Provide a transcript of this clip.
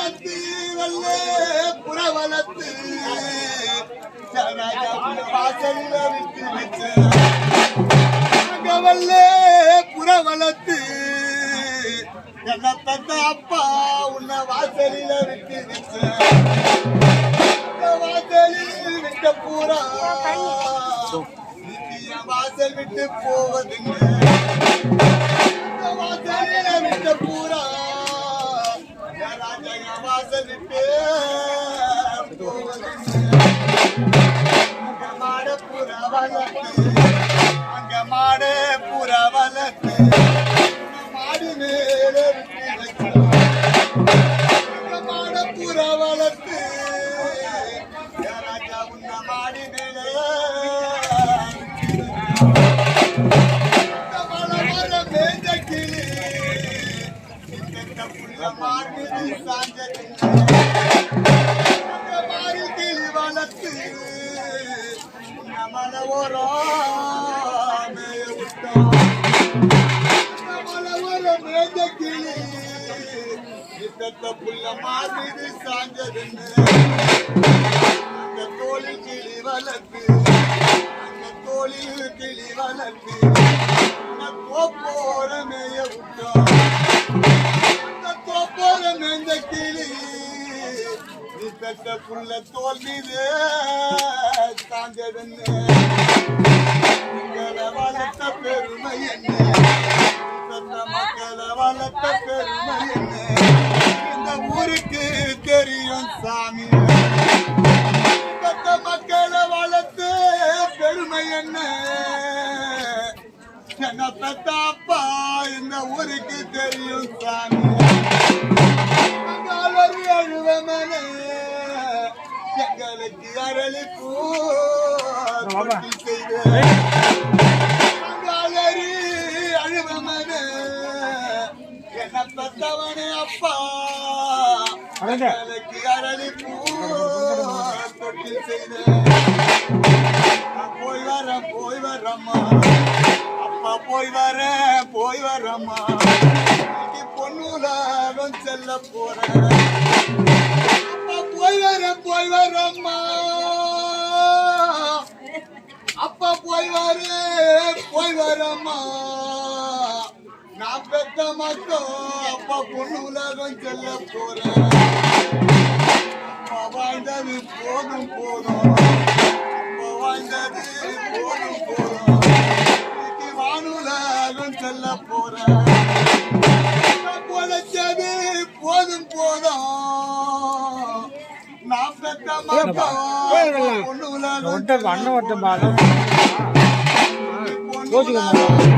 வளர்த்து வல்லே புறவளத்து வாசல்ல விட்டு வச்சு வல்லே புறவளத்து என்ன தந்த அப்பா உன்னை வாசலில விட்டு வச்சு வாசலில் விட்ட பூரா வாசல் விட்டு போவதுங்க வாசலில விட்ட பூரா ராஜா வாசல் விட்டு அங்க மாட புற வளர்த்து அங்க மாட புற வளர்த்து மாடு மேல விட்டு மாட புற வளர்த்து ராஜா உன்ன மாடி மேல வளர்த்து மலவோரோ மேஜ கிளி புள்ள மாதிரி சாஞ்சதுன்னு அந்த தோளில் கிளி வளர்த்து அந்த தோளில் கிளி வளர்த்து போற மேய விட்டோம் போற மேஞ்ச கிளி நீ பெற்ற புள்ள தோல் மீது சாஞ்சதுன்னு வளர்த்த பெருமை என்ன மக்களை வளர்த்த பெருமை என்ன இந்த ஊருக்கு தெரியும் சாமி பெற்ற மக்களை வளர்த்து பெருமை என்ன என்ன பெற்ற அப்பா இந்த ஊருக்கு தெரியும் சாமி அழுவமன எங்களுக்கு அரளிப்பூ செய்த அழுவமன என்ன பெற்றவனே அப்பா எங்களுக்கு அரளிப்பூ தொட்டி செய்த போய் வரம்மா அப்பா போய் வரம்மா பொண்ணுலாகம் செல்ல போறேன் அப்பா போய் வரம்மா அப்பா போய் வரம்மா நான் பெத்த மக்கள் அப்பா பொண்ணுலாகம் செல்ல போறேன் அப்பா வாழ்ந்தது போதும் அப்பா வாழ்ந்தது போதும் வானுலாகம் செல்ல போறேன் பொழைச்சது போதும் நான் பெற்ற மக்கள் பொண்ணு உலகம்